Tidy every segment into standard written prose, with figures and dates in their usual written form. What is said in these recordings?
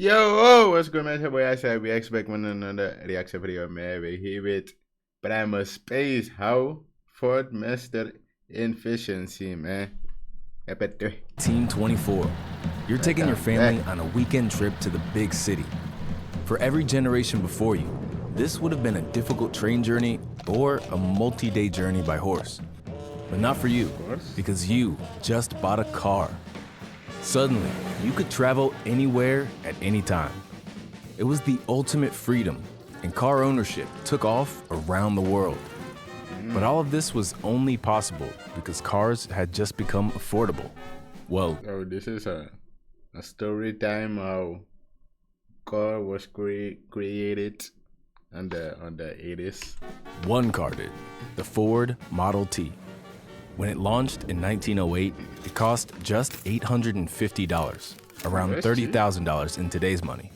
Yo, oh, what's good, man? It's your boy, I said we expect one another reaction video, man. We here with Primal Space. How Ford master efficiency, man. Episode Team 24. You're taking your family on a weekend trip to the big city. For every generation before you, this would have been a difficult train journey or a multi-day journey by horse. But not for you, because you just bought a car. Suddenly, you could travel anywhere at any time. It was the ultimate freedom, and car ownership took off around the world. But all of this was only possible because cars had just become affordable. Well, oh, this is a story time how car was created on the 80s. one car did, the Ford Model T. When it launched in 1908, it cost just $850, around $30,000 in today's money.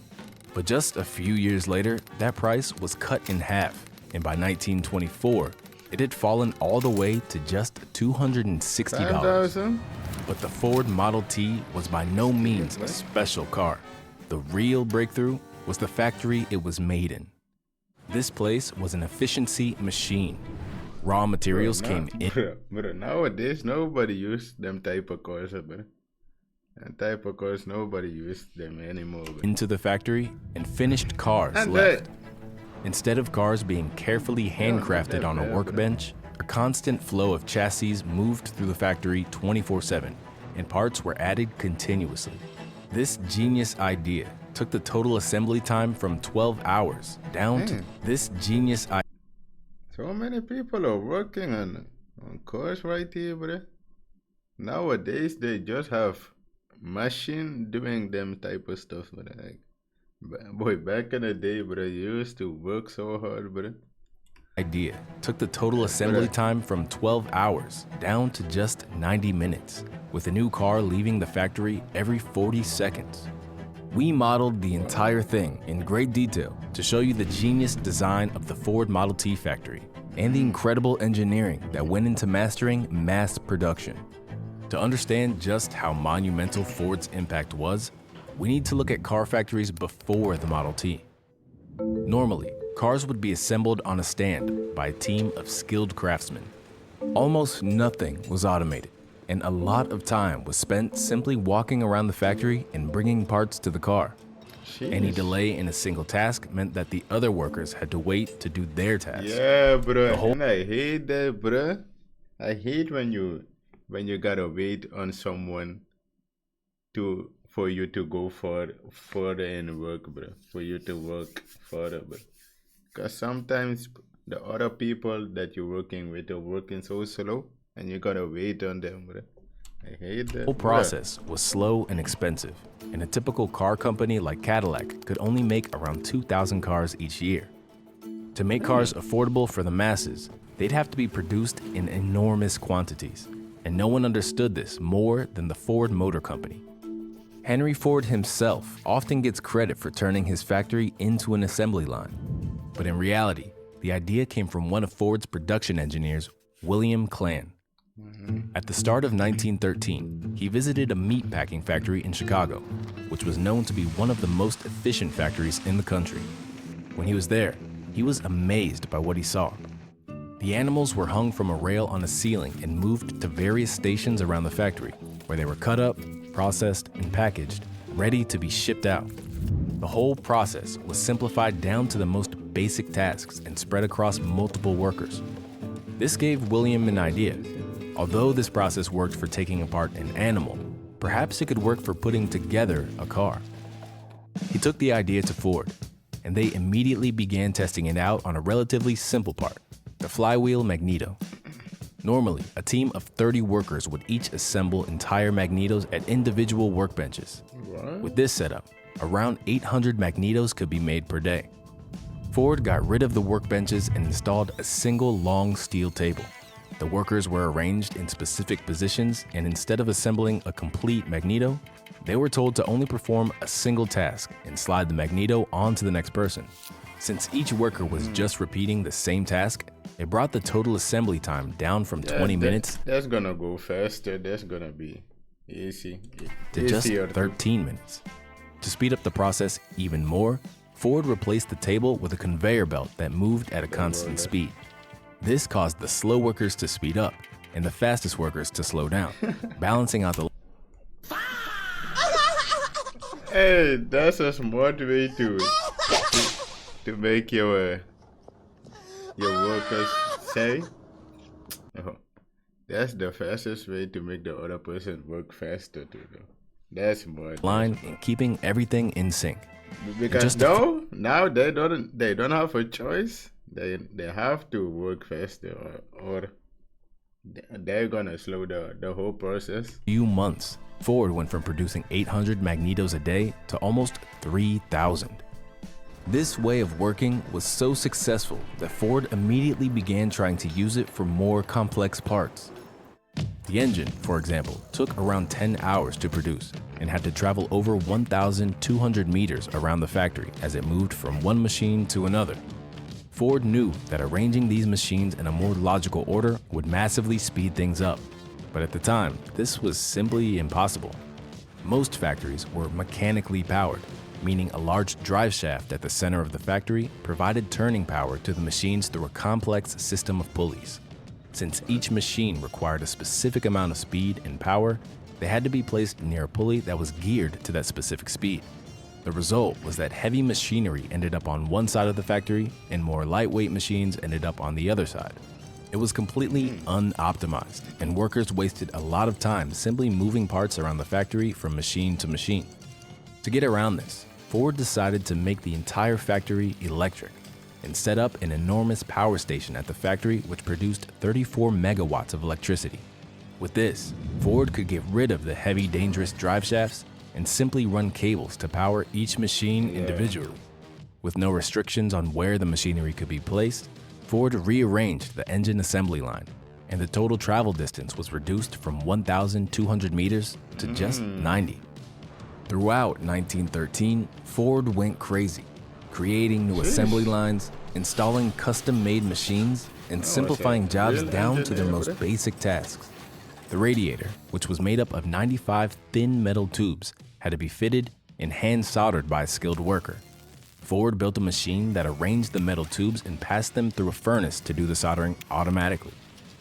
But just a few years later, that price was cut in half, and by 1924, it had fallen all the way to just $260. But the Ford Model T was by no means a special car. The real breakthrough was the factory it was made in. This place was an efficiency machine. Raw materials came in. But nowadays, nobody use them type of cars, bro. That type of cars, nobody use them anymore. Bro. Into the factory, and finished cars left. Instead of cars being carefully handcrafted on a workbench, a constant flow of chassis moved through the factory 24/7, and parts were added continuously. This genius idea took the total assembly time from 12 hours down to this genius idea. So many people are working on cars right here, bro. Nowadays, they just have machine doing them type of stuff, bro. Like, boy, back in the day, bro, you used to work so hard, bro. Idea took the total assembly time from 12 hours down to just 90 minutes, with a new car leaving the factory every 40 seconds. We modeled the entire thing in great detail to show you the genius design of the Ford Model T factory and the incredible engineering that went into mastering mass production. To understand just how monumental Ford's impact was, we need to look at car factories before the Model T. Normally, cars would be assembled on a stand by a team of skilled craftsmen. Almost nothing was automated, and a lot of time was spent simply walking around the factory and bringing parts to the car. Any delay in a single task meant that the other workers had to wait to do their task. Yeah, bro. And I hate that, bro. I hate when you gotta wait on someone for you to go further in work, bro. For you to work further, bro. Because sometimes the other people that you're working with are working so slow, and you gotta wait on them, bro. I hate that. The whole process was slow and expensive, and a typical car company like Cadillac could only make around 2,000 cars each year. To make cars affordable for the masses, they'd have to be produced in enormous quantities, and no one understood this more than the Ford Motor Company. Henry Ford himself often gets credit for turning his factory into an assembly line, but in reality, the idea came from one of Ford's production engineers, William Clan. At the start of 1913, he visited a meat packing factory in Chicago, which was known to be one of the most efficient factories in the country. When he was there, he was amazed by what he saw. The animals were hung from a rail on a ceiling and moved to various stations around the factory, where they were cut up, processed, and packaged, ready to be shipped out. The whole process was simplified down to the most basic tasks and spread across multiple workers. This gave William an idea. Although this process worked for taking apart an animal, perhaps it could work for putting together a car. He took the idea to Ford, and they immediately began testing it out on a relatively simple part, the flywheel magneto. Normally, a team of 30 workers would each assemble entire magnetos at individual workbenches. With this setup, around 800 magnetos could be made per day. Ford got rid of the workbenches and installed a single long steel table. The workers were arranged in specific positions, and instead of assembling a complete magneto, they were told to only perform a single task and slide the magneto onto the next person. Since each worker was just repeating the same task, it brought the total assembly time down from 20 minutes. That's gonna go faster. That's gonna be easy. To just 13 minutes. To speed up the process even more, Ford replaced the table with a conveyor belt that moved at a constant speed. This caused the slow workers to speed up and the fastest workers to slow down, balancing out the... Hey, that's a smart way to make your workers say. Oh, that's the fastest way to make the other person work faster too, though. That's smart. line and keeping everything in sync. Because now they don't have a choice. They have to work faster, or they're gonna slow the whole process. Few months, Ford went from producing 800 magnetos a day to almost 3,000. This way of working was so successful that Ford immediately began trying to use it for more complex parts. The engine, for example, took around 10 hours to produce and had to travel over 1,200 meters around the factory as it moved from one machine to another. Ford knew that arranging these machines in a more logical order would massively speed things up, but at the time, this was simply impossible. Most factories were mechanically powered, meaning a large drive shaft at the center of the factory provided turning power to the machines through a complex system of pulleys. Since each machine required a specific amount of speed and power, they had to be placed near a pulley that was geared to that specific speed. The result was that heavy machinery ended up on one side of the factory and more lightweight machines ended up on the other side. It was completely unoptimized, and workers wasted a lot of time simply moving parts around the factory from machine to machine. To get around this, Ford decided to make the entire factory electric and set up an enormous power station at the factory which produced 34 megawatts of electricity. With this, Ford could get rid of the heavy, dangerous drive shafts and simply run cables to power each machine individually. With no restrictions on where the machinery could be placed, Ford rearranged the engine assembly line, and the total travel distance was reduced from 1,200 meters to just 90. Throughout 1913, Ford went crazy, creating new assembly lines, installing custom-made machines, and simplifying jobs down to their most basic tasks. The radiator, which was made up of 95 thin metal tubes, had to be fitted and hand-soldered by a skilled worker. Ford built a machine that arranged the metal tubes and passed them through a furnace to do the soldering automatically.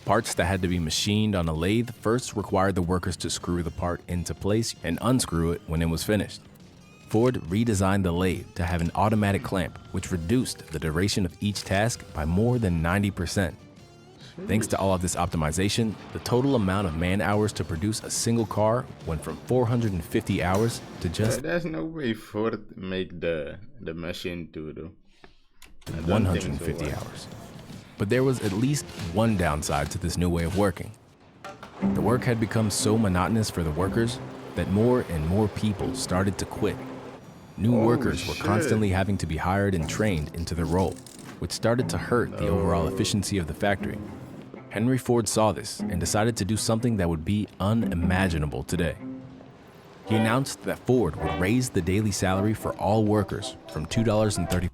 Parts that had to be machined on a lathe first required the workers to screw the part into place and unscrew it when it was finished. Ford redesigned the lathe to have an automatic clamp, which reduced the duration of each task by more than 90%. Thanks to all of this optimization, the total amount of man-hours to produce a single car went from 450 hours to just... There's no way Ford make the machine to do. 150 hours. But there was at least one downside to this new way of working. The work had become so monotonous for the workers that more and more people started to quit. New workers were constantly having to be hired and trained into their role, which started to hurt the overall efficiency of the factory. Henry Ford saw this and decided to do something that would be unimaginable today. He announced that Ford would raise the daily salary for all workers from $2.30.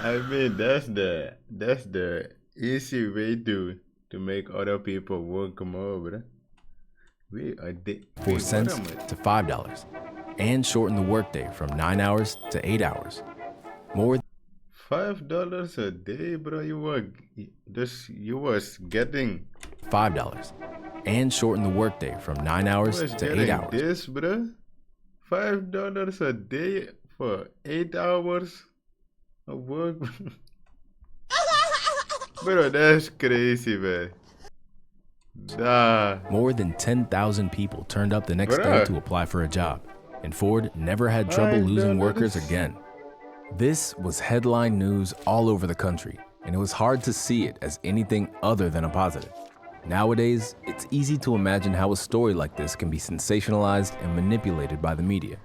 I mean, that's the easy way to make other people work more, bro. 4 cents to $5, and shorten the workday from 9 hours to 8 hours. More $5 a day, bro. You was getting $5, and shorten the workday from 9 hours to 8 hours. This, bro, $5 a day for 8 hours of work. Bro, that's crazy, man. More than 10,000 people turned up the next day to apply for a job, and Ford never had trouble losing workers again. This was headline news all over the country, and it was hard to see it as anything other than a positive. Nowadays, it's easy to imagine how a story like this can be sensationalized and manipulated by the media.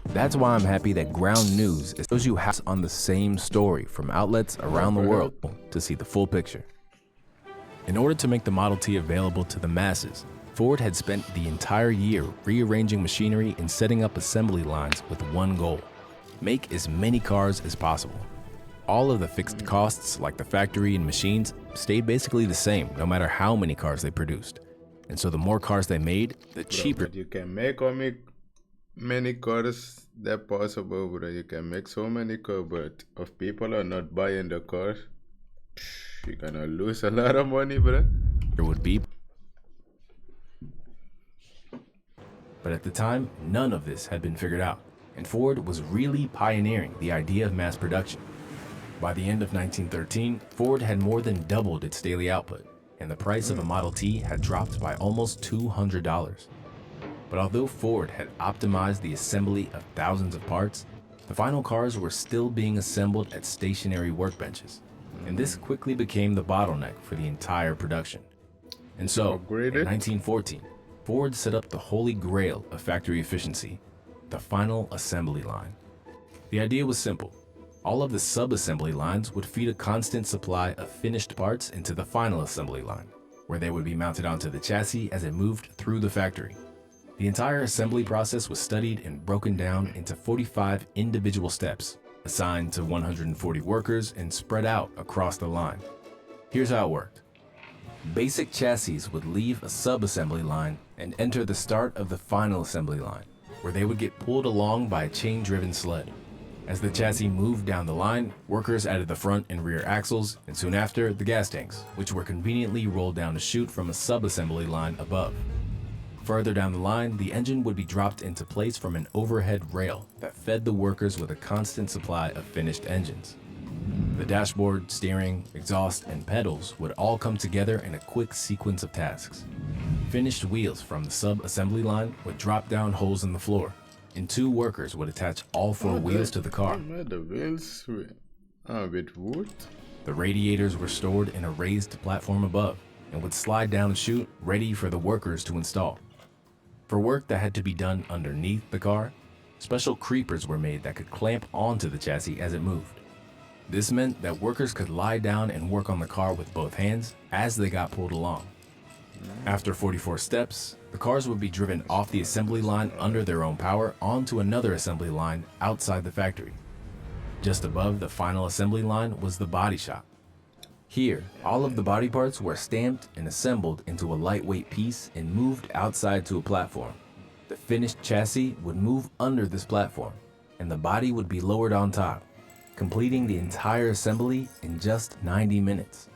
That's why I'm happy that Ground News shows you how on the same story from outlets around the world to see the full picture. In order to make the Model T available to the masses, Ford had spent the entire year rearranging machinery and setting up assembly lines with one goal: make as many cars as possible. All of the fixed costs, like the factory and machines, stayed basically the same no matter how many cars they produced. And so the more cars they made, the cheaper. But you can make or make many cars that possible, bro. You can make so many cars, but if people are not buying the car, you're gonna lose a lot of money, bro. There would be, but at the time, none of this had been figured out, and Ford was really pioneering the idea of mass production. By the end of 1913, Ford had more than doubled its daily output, and the price of a Model T had dropped by almost $200. But although Ford had optimized the assembly of thousands of parts, the final cars were still being assembled at stationary workbenches, and this quickly became the bottleneck for the entire production. And so, in 1914, Ford set up the holy grail of factory efficiency, the final assembly line. The idea was simple. All of the sub-assembly lines would feed a constant supply of finished parts into the final assembly line, where they would be mounted onto the chassis as it moved through the factory. The entire assembly process was studied and broken down into 45 individual steps, assigned to 140 workers and spread out across the line. Here's how it worked. Basic chassis would leave a sub-assembly line and enter the start of the final assembly line, where they would get pulled along by a chain-driven sled. As the chassis moved down the line, workers added the front and rear axles, and soon after, the gas tanks, which were conveniently rolled down a chute from a sub-assembly line above. Further down the line, the engine would be dropped into place from an overhead rail that fed the workers with a constant supply of finished engines. The dashboard, steering, exhaust, and pedals would all come together in a quick sequence of tasks. Finished wheels from the sub-assembly line would drop down holes in the floor, and two workers would attach all four wheels to the car. The wheels with wood? The radiators were stored in a raised platform above and would slide down a chute ready for the workers to install. For work that had to be done underneath the car, special creepers were made that could clamp onto the chassis as it moved. This meant that workers could lie down and work on the car with both hands as they got pulled along. After 44 steps, the cars would be driven off the assembly line under their own power onto another assembly line outside the factory. Just above the final assembly line was the body shop. Here, all of the body parts were stamped and assembled into a lightweight piece and moved outside to a platform. The finished chassis would move under this platform, and the body would be lowered on top, completing the entire assembly in just 90 minutes.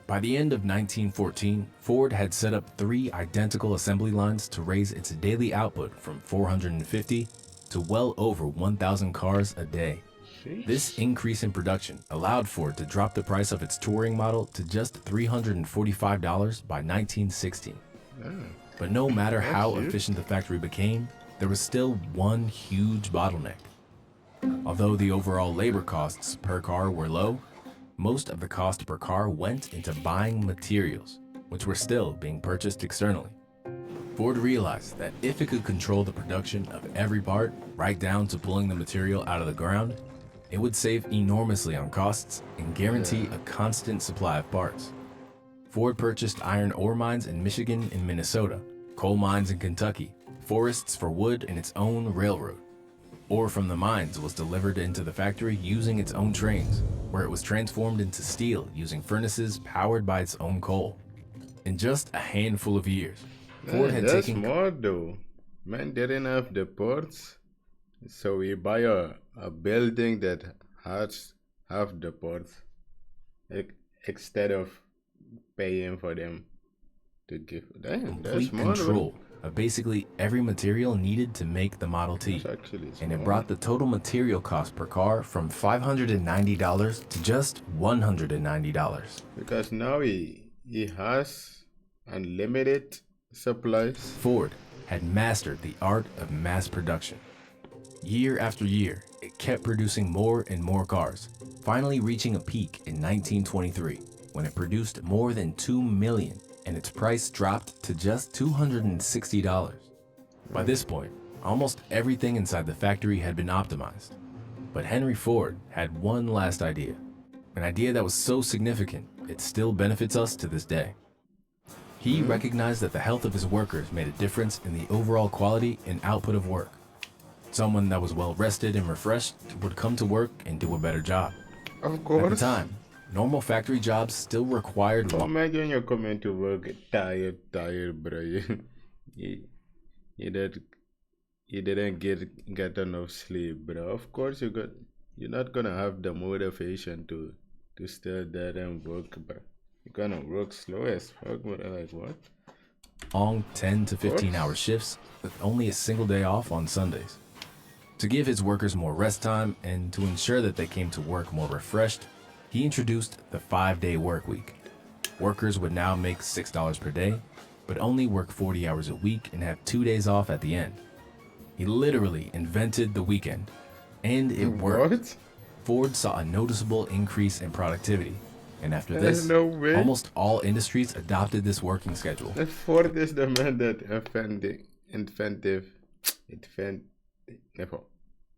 By the end of 1914, Ford had set up 3 identical assembly lines to raise its daily output from 450 to well over 1,000 cars a day. This increase in production allowed Ford to drop the price of its touring model to just $345 by 1916. But no matter how efficient the factory became, there was still one huge bottleneck. Although the overall labor costs per car were low, most of the cost per car went into buying materials, which were still being purchased externally. Ford realized that if it could control the production of every part, right down to pulling the material out of the ground, it would save enormously on costs and guarantee a constant supply of parts. Ford purchased iron ore mines in Michigan and Minnesota, coal mines in Kentucky, forests for wood, and its own railroad. Ore from the mines was delivered into the factory using its own trains, where it was transformed into steel using furnaces powered by its own coal. In just a handful of years, Ford had That's taken... more though. Man didn't have the ports, so we buy a building that has have the ports instead of paying for them to give. Damn, that's complete more. control of basically every material needed to make the Model T, and it brought the total material cost per car from $590 to just $190. Because now he has unlimited supplies. Ford had mastered the art of mass production. Year after year, it kept producing more and more cars, finally reaching a peak in 1923, when it produced more than 2 million, and its price dropped to just $260. By this point, almost everything inside the factory had been optimized. But Henry Ford had one last idea, an idea that was so significant, it still benefits us to this day. He recognized that the health of his workers made a difference in the overall quality and output of work. Someone that was well rested and refreshed would come to work and do a better job. Of course. At the time, normal factory jobs still required... Imagine you're coming to work tired, bro. You you didn't get enough sleep, bro. Of course you're not gonna have the motivation to stay there and work, bro. You're gonna work slow as fuck, bro. Like what? Long 10 to Of 15-hour course. shifts with only a single day off on Sundays. To give his workers more rest time and to ensure that they came to work more refreshed, he introduced the 5-day work week. Workers would now make $6 per day, but only work 40 hours a week and have 2 days off at the end. He literally invented the weekend, and it worked. What? Ford saw a noticeable increase in productivity, and after There's this, no way. almost all industries adopted this working schedule. The Ford is the man that never,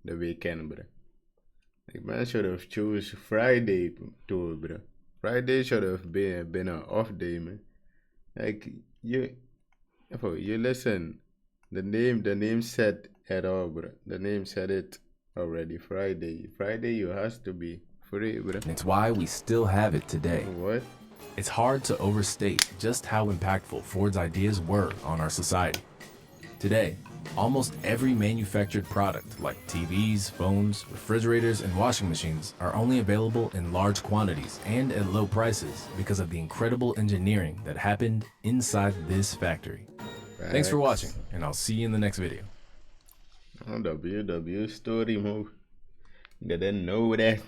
the weekend, bro. Like man should have choose Friday too, bro. Friday should have been an off day, man. Like you listen. The name said it all, bro. The name said it already. Friday, you has to be free, bro. And it's why we still have it today. What? It's hard to overstate just how impactful Ford's ideas were on our society. Today, almost every manufactured product like TVs, phones, refrigerators, and washing machines are only available in large quantities and at low prices because of the incredible engineering that happened inside this factory. Thanks for watching, and I'll see you in the next video. WW story move. Didn't know that.